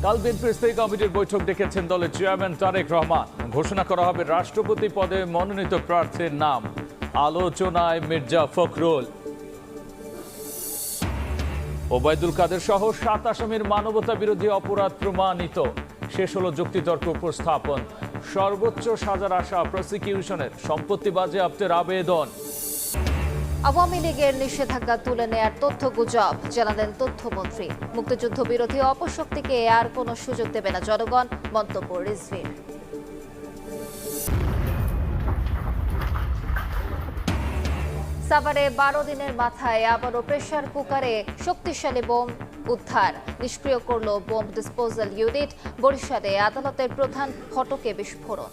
কাল বিএনপির স্থায়ী কমিটির বৈঠক ডেকেছেন দলের চেয়ারম্যান তারেক রহমান। ঘোষণা করা হবে রাষ্ট্রপতি পদে মনোনীত প্রার্থীর নাম। আলোচনায় মির্জা ফখরুল। ওবায়দুল কাদের সহ 7 আসামির মানবতা বিরোধী অপরাধ প্রমাণিত। শেষ হলো যুক্তিতর্ক উপস্থাপন। সর্বোচ্চ সাজার আশা প্রসিকিউশনের। সম্পত্তি বাজেয়াপ্তের আবেদন। আওয়ামী লীগের নিষেধাজ্ঞা তুলে নেয়ার তথ্য গুজব, জানালেন তথ্যমন্ত্রী। মুক্তিযুদ্ধ বিরোধী অপশক্তিকে আর কোনো সুযোগ দেবে না জনগণ, মন্তব্য রিজভীর। সাভারে 12 দিনের মাথায় আবারও প্রেসার কুকারে শক্তিশালী বোম উদ্ধার। নিষ্ক্রিয় করল বোম ডিসপোজাল ইউনিট। বরিশালে আদালতের প্রধান ফটকে বিস্ফোরণ।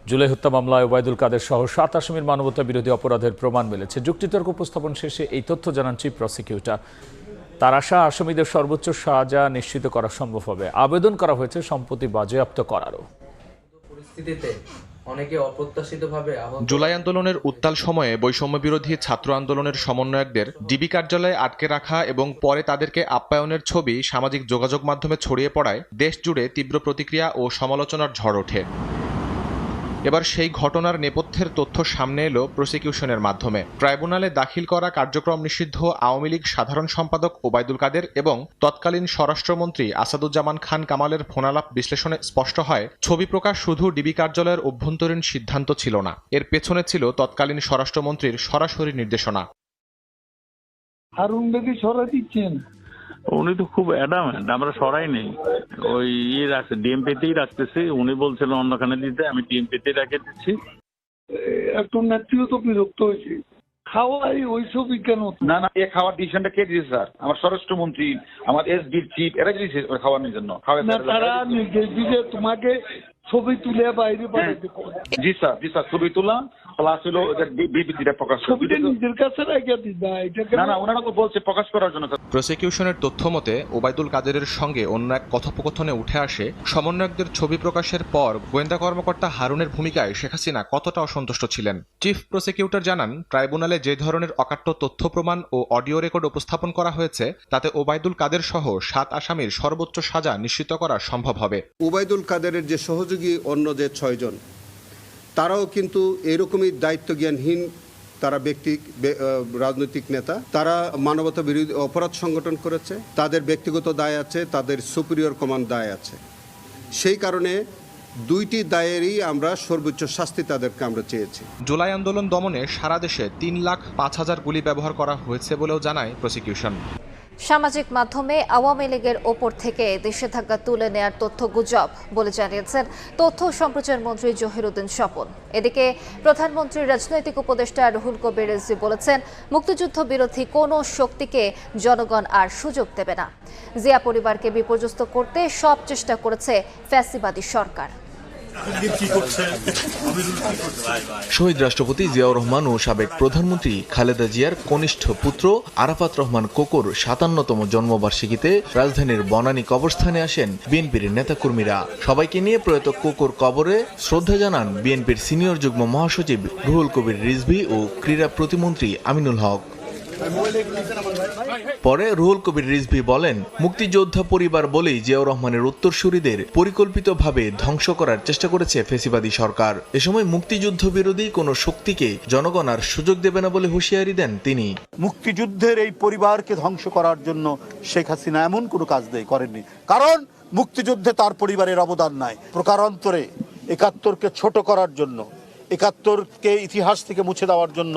জুলাই হত্যা মামলায় ওবায়দুল কাদের সহ 7 আসামির মানবতা বিরোধী অপরাধের প্রমাণ মিলেছে। যুক্তিতর্ক উপস্থাপন শেষে এই তথ্য জানান চিফ প্রসিকিউটর। তার আশা, আসামিদের সর্বোচ্চ সাজা নিশ্চিত করা সম্ভব হবে। আবেদন করা হয়েছে সম্পত্তি বাজেয়াপ্ত করারও। পরিস্থিতিতে অনেকে অপ্রত্যাশিতভাবে জুলাই আন্দোলনের উত্তাল সময়ে বৈষম্য বিরোধী ছাত্র আন্দোলনের সমন্বয়কদের ডিবি কার্যালয়ে আটকে রাখা এবং পরে তাদেরকে আপ্যায়নের ছবি সামাজিক যোগাযোগ মাধ্যমে ছড়িয়ে পড়ায় দেশ জুড়ে তীব্র প্রতিক্রিয়া ও সমালোচনার ঝড় ওঠে। এবার সেই ঘটনার নেপথ্যের তথ্য সামনে এলো প্রসিকিউশনের মাধ্যমে। ট্রাইব্যুনালে দাখিল করা কার্যক্রম নিষিদ্ধ আওয়ামী লীগ সাধারণ সম্পাদক ওবায়দুল কাদের এবং তৎকালীন স্বরাষ্ট্রমন্ত্রী আসাদুজ্জামান খান কামালের ফোনালাপ বিশ্লেষণে স্পষ্ট হয়, ছবি প্রকাশ শুধু ডিবি কার্যালয়ের অভ্যন্তরীণ সিদ্ধান্ত ছিল না, এর পেছনে ছিল তৎকালীন স্বরাষ্ট্রমন্ত্রীর সরাসরি নির্দেশনা। হারুন বেদি সরাই দিচ্ছেন, উনি তো খুব অ্যাডামেন্ট, আমরা সরাই নেই, ওই রাখছে ডিএমপিতেই রাখতেছি। উনি বলছিলেন অন্যখানে দিতে, আমি ডিএমপিতেই রেখে দিচ্ছি। একটু নেত্রীও তো বিরক্ত হয়েছে। খাওয়াই ওইসবই কেন? না, এ খাওয়ার ডিসিশনটা কে দিয়েছে স্যার? আমার স্বরাষ্ট্রমন্ত্রী, আমার এসডির চিফ, এরা দিয়েছে খাওয়ানোর জন্য। তারা নির্দেশ দিয়েছে তোমাকে ছবি তুলে বাইরে পাঠাতে। জি স্যার, ছবি তোলা প্লাস হলো বিবৃতিটা প্রকাশ। ছবিটা নিজের কাছে রেখে দিবা। না, ওনারা তো বলছে প্রকাশ করার জন্য। প্রসিকিউশনের তথ্য মতে ওবায়দুল কাদেরের সঙ্গে অন্য এক কথোপকথনে উঠে আসে, সমন্বয়কদের ছবি প্রকাশের পর গোয়েন্দা কর্মকর্তা হারুনের ভূমিকায় শেখ হাসিনা কতটা অসন্তুষ্ট ছিলেন। চিফ প্রসিকিউটর জানান, ট্রাইব্যুনালে যে ধরনের অকাট্য তথ্য প্রমাণ ও অডিও রেকর্ড উপস্থাপন করা হয়েছে তাতে ওবায়দুল কাদের সহ 7 আসামির সর্বোচ্চ সাজা নিশ্চিত করা সম্ভব হবে। ওবায়দুল কাদেরের যে সহযোগী অন্য যে 6 জন, তারাও কিন্তু এরকমই দায়িত্বজ্ঞানহীন। তারা রাজনৈতিক নেতা, তারা মানবতা বিরোধী অপরাধ সংগঠন করেছে, তাদের ব্যক্তিগত দায় আছে, তাদের সুপিরিয়র কমান্ড দায় আছে। সেই কারণে 2টি দায়েরই আমরা সর্বোচ্চ শাস্তি তাদেরকে আমরা চেয়েছি। জুলাই আন্দোলন দমনে সারা দেশে 3,05,000 গুলি ব্যবহার করা হয়েছে বলেও জানায় প্রসিকিউশন। সামাজিক মাধ্যমে আওয়ামী লীগের ওপর থেকে নিষেধাজ্ঞা তুলে নেয়ার তথ্য গুজব বলে জানিয়েছেন তথ্য ও সম্প্রচার মন্ত্রী জহিরুদ্দিন স্বপন। এদিকে প্রধানমন্ত্রীর রাজনৈতিক উপদেষ্টা রুহুল কবির রিজভী বলেছেন, মুক্তিযুদ্ধ বিরোধী কোনো শক্তিকে জনগণ আর সুযোগ দেবে না। জিয়া পরিবারকে বিপর্যস্ত করতে সব চেষ্টা করেছে ফ্যাসিবাদী সরকার। শহীদ রাষ্ট্রপতি জিয়াউর রহমান ও সাবেক প্রধানমন্ত্রী খালেদা জিয়ার কনিষ্ঠ পুত্র আরাফাত রহমান কোকোর 57তম জন্মবার্ষিকীতে রাজধানীর বনানী কবরস্থানে আসেন বিএনপির নেতাকর্মীরা। সবাইকে নিয়ে প্রয়াত কোকোর কবরে শ্রদ্ধা জানান বিএনপির সিনিয়র যুগ্ম মহাসচিব রুহুল কবির রিজভী ও ক্রীড়া প্রতিমন্ত্রী আমিনুল হক। পরে রুহুল কবির রিজভী বলেন, মুক্তিযোদ্ধা পরিবার বলেই জিয়াউর রহমানের উত্তরসূরিদের পরিকল্পিতভাবে ধ্বংস করার চেষ্টা করেছে ফ্যাসিবাদী সরকার। এ সময় মুক্তিযুদ্ধ বিরোধী কোনো শক্তিকে জনগণ আর সুযোগ দেবে না বলে হুঁশিয়ারি দেন তিনি। মুক্তিযুদ্ধের এই পরিবারকে ধ্বংস করার জন্য শেখ হাসিনা এমন কোনো কাজ করেননি, কারণ মুক্তিযুদ্ধে তার পরিবারের অবদান নাই। প্রকারান্তরে ৭১কে ছোট করার জন্য, ৭১কে ইতিহাস থেকে মুছে দেওয়ার জন্য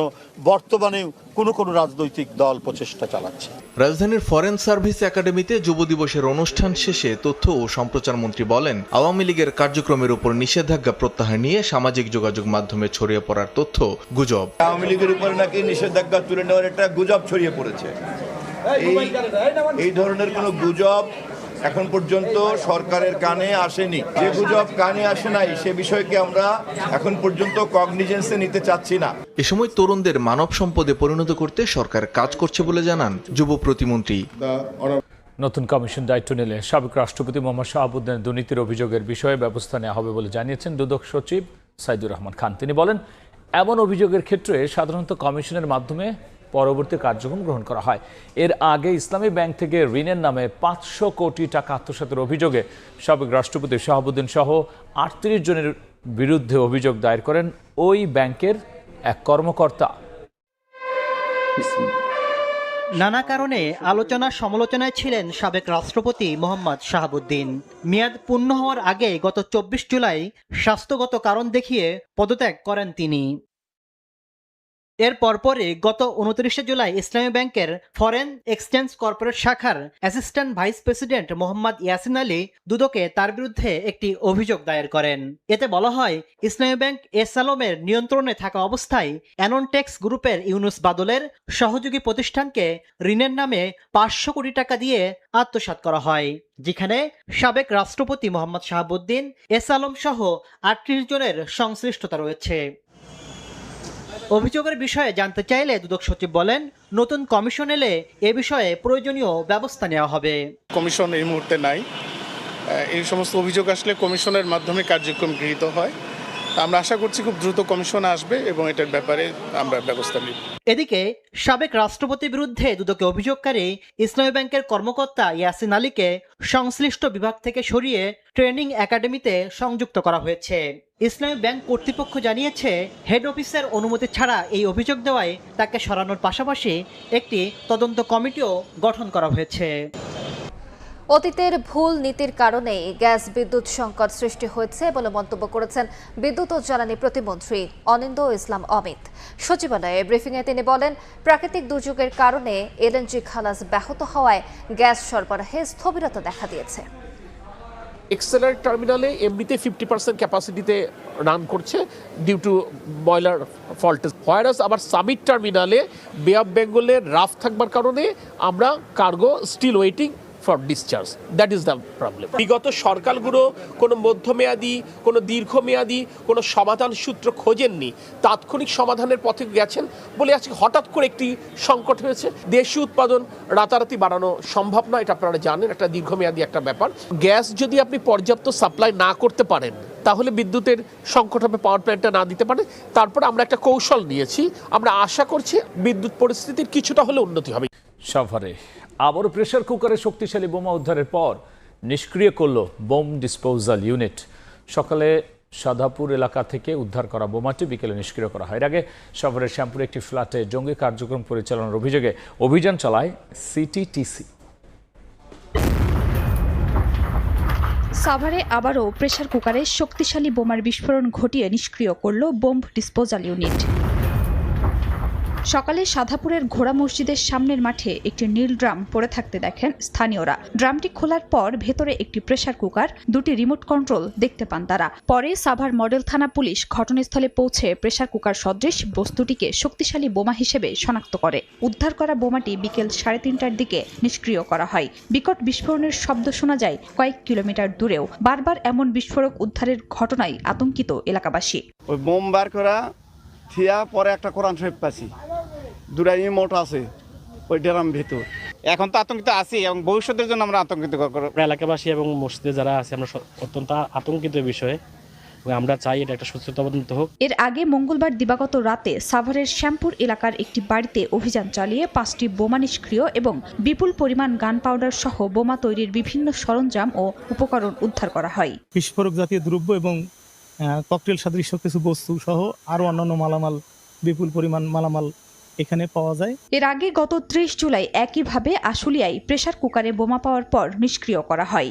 বর্তমানে কোনো রাজনৈতিক দল প্রচেষ্টা চালাচ্ছে। রাজধানীর ফরেন সার্ভিস একাডেমিতে যুব দিবসের অনুষ্ঠান শেষে তথ্য ও সম্প্রচার মন্ত্রী বলেন, আওয়ামী লীগের কার্যক্রমের উপর নিষেধাজ্ঞা প্রত্যাহার নিয়ে সামাজিক যোগাযোগ মাধ্যমে ছড়িয়ে পড়ার তথ্য গুজব। আওয়ামী লীগের উপর নাকি নিষেধাজ্ঞা তুলে নেওয়ার একটা গুজব ছড়িয়ে পড়েছে। এই ধরনের কোনো গুজব এখন পর্যন্ত সরকারের কানে আসেনি। যে গুজব কানে আসে নাই সে বিষয়কে আমরা এখন পর্যন্ত কগনিজেন্সে নিতে চাচ্ছি না। এ সময় তরুণদের মানব সম্পদে পরিণত করতে সরকার কাজ করছে বলে জানান যুব প্রতিমন্ত্রী। নতুন কমিশন দায়িত্ব নিলে সাবেক রাষ্ট্রপতি মোহাম্মদ শাহাবুদ্দিনের দুর্নীতির অভিযোগের বিষয়ে ব্যবস্থা নেওয়া হবে বলে জানিয়েছেন দুদক সচিব সাইদুর রহমান খান। তিনি বলেন, এমন অভিযোগের ক্ষেত্রে সাধারণত কমিশনের মাধ্যমে পরবর্তী কার্যক্রম গ্রহণ করা হয়। এর আগে ইসলামী ব্যাংক থেকে ঋণের নামে 500 কোটি টাকা আত্মসাতের অভিযোগে সাবেক রাষ্ট্রপতি শাহাবুদ্দিন সহ 38 জনের বিরুদ্ধে অভিযোগ দায়ের করেন ওই ব্যাংকের এক কর্মকর্তা। নানা কারণে আলোচনা সমালোচনায় ছিলেন সাবেক রাষ্ট্রপতি মোহাম্মদ শাহাবুদ্দিন। মেয়াদ পূর্ণ হওয়ার আগে গত 24 জুলাই স্বাস্থ্যগত কারণ দেখিয়ে পদত্যাগ করেন তিনি। এর পরপরই গত 29 জুলাই ইসলামী ব্যাংকের ফরেন এক্সচেঞ্জ কর্পোরেট শাখার assistant vice president Mohammad Yasin Ali দুদকে তার বিরুদ্ধে একটি অভিযোগ দায়ের করেন। এতে বলা হয়, ইসলামী ব্যাংক এস আলমের নিয়ন্ত্রণে থাকা অবস্থায় অ্যাননটেক্স গ্রুপের ইউনুস বাদলের সহযোগী প্রতিষ্ঠানকে ঋণের নামে 500 কোটি টাকা দিয়ে আত্মসাৎ করা হয়, যেখানে সাবেক রাষ্ট্রপতি মোহাম্মদ শাহাবুদ্দিন, এস আলম সহ 38 জনের সংশ্লিষ্টতা রয়েছে। অভিযোগের বিষয়ে জানতে চাইলে দুদক সচিব বলেন, নতুন কমিশন এলে এ বিষয়ে প্রয়োজনীয় ব্যবস্থা নেওয়া হবে। কমিশন এই মুহূর্তে নাই, এই সমস্ত অভিযোগ আসলে কমিশনের মাধ্যমে কার্যক্রম গৃহীত হয়। আমরা আশা করছি খুব দ্রুত কমিশন আসবে এবং এটার ব্যাপারে আমরা ব্যবস্থা নিব। এদিকে সাবেক রাষ্ট্রপতির বিরুদ্ধে দুদকে অভিযোগকারী ইসলামী ব্যাংকের কর্মকর্তা ইয়াসিন আলীকে সংশ্লিষ্ট বিভাগ থেকে সরিয়ে ট্রেনিং একাডেমিতে সংযুক্ত করা হয়েছে। ইসলামী ব্যাংক কর্তৃপক্ষ জানিয়েছে, হেড অফিসের অনুমতি ছাড়া এই অভিযোগ দেওয়ায় তাকে সরানোর পাশাপাশি একটি তদন্ত কমিটিও গঠন করা হয়েছে। অতীতের ভুল নীতির কারণেই গ্যাস বিদ্যুৎ সংকট সৃষ্টি হয়েছে বলে মন্তব্য করেছেন বিদ্যুৎ ও জ্বালানি প্রতিমন্ত্রী অনিন্দ্য ইসলাম অমিত। সচিবালয়ে ব্রিফিংয়ে তিনি বলেন, প্রাকৃতিক দুর্যোগের কারণে এলএনজি খালাস ব্যাহত হওয়ায় গ্যাস সরবরাহে স্থবিরতা দেখা দিয়েছে। এক্সেলারেট টার্মিনালে এমনিতে 50% ক্যাপাসিটিতে রান করছে due to boiler fault, whereas আবার সামিট টার্মিনালে বে অফ বেঙ্গলের রাফ থাকবার কারণে আমরা cargo still waiting for discharge, that is the problem. বিগত সরকারগুলো কোনো মধ্যমেয়াদী, কোনো দীর্ঘমেয়াদী কোনো সমাধান সূত্র খোঁজেননি, তাৎক্ষণিক সমাধানের পথে গেছেন বলে আজকে হঠাৎ করে একটি সংকট হয়েছে। দেশীয় উৎপাদন রাতারাতি বাড়ানো সম্ভব নয়, এটা আপনারা জানেন, একটা দীর্ঘমেয়াদী একটা ব্যাপার। গ্যাস যদি আপনি পর্যাপ্ত সাপ্লাই না করতে পারেন তাহলে বিদ্যুতের সংকট হবে, পাওয়ার প্ল্যান্টটা না দিতে পারে। তারপর আমরা একটা কৌশল নিয়েছি, আমরা আশা করছি বিদ্যুৎ পরিস্থিতির কিছুটা হলে উন্নতি হবে। সাভারে আবারও প্রেসার কুকারে শক্তিশালী বোমা উদ্ধারের পর নিষ্ক্রিয় করল বোম ডিসপোজাল ইউনিট। সকালে সাধাপুর এলাকা থেকে উদ্ধার করা বোমাটি বিকেলে নিষ্ক্রিয় করা হয়। এর আগে সাভারের শ্যামপুরে একটি ফ্ল্যাটে জঙ্গি কার্যক্রম পরিচালনার অভিযোগে অভিযান চালায় সিটিটিসি। সাভারে আবারও প্রেসার কুকারে শক্তিশালী বোমার বিস্ফোরণ ঘটিয়ে নিষ্ক্রিয় করল বোম ডিসপোজাল ইউনিট। সকালে সাধাপুরের ঘোড়া মসজিদের সামনের মাঠে একটি নীল ড্রাম পড়ে থাকতে দেখেন স্থানীয়রা। ড্রামটি খোলার পর ভেতরে একটি প্রেসার কুকার, দুটি রিমোট কন্ট্রোল দেখতে পান তারা। পরে সাভার মডেল থানা পুলিশ ঘটনাস্থলে পৌঁছে প্রেসার কুকার সদৃশ বস্তুটিকে শক্তিশালী বোমা হিসেবে শনাক্ত করে। উদ্ধার করা বোমাটি বিকেল 3:30টার দিকে নিষ্ক্রিয় করা হয়। বিকট বিস্ফোরণের শব্দ শোনা যায় কয়েক কিলোমিটার দূরেও। বারবার এমন বিস্ফোরক উদ্ধারের ঘটনায় আতঙ্কিত এলাকাবাসী। ওই বোম বার করা থিয়া পরে একটা কোরআন শরীফ পাচ্ছি, দুটাই মোট আছে ওই ড্রাম ভিতর। এখন তো আতঙ্কিত আছি এবং ভবিষ্যতের জন্য আমরা আতঙ্কিত এলাকাবাসী এবং মসজিদে যারা আছে আমরা অত্যন্ত আতঙ্কিত বিষয়ে। আমরা চাই এটা একটা সুস্থ তদন্ত হোক। এর আগে মঙ্গলবার দিবাগত রাতে সাভারের শ্যামপুর এলাকার একটি বাড়িতে অভিযান চালিয়ে 5টি বোমা নিষ্ক্রিয় এবং বিপুল পরিমাণ গান পাউডার সহ বোমা তৈরির বিভিন্ন সরঞ্জাম ও উপকরণ উদ্ধার করা হয়। বিস্ফোরক জাতীয় দ্রব্য এবং ককটেল সদৃশ কিছু বস্তু সহ আরো অন্যান্য মালামাল, বিপুল পরিমাণ মালামাল এখানে পাওয়া যায়। এর আগে গত 30 জুলাই একইভাবে আশুলিয়ায় প্রেসার কুকারে বোমা পাওয়ার পর নিষ্ক্রিয় করা হয়।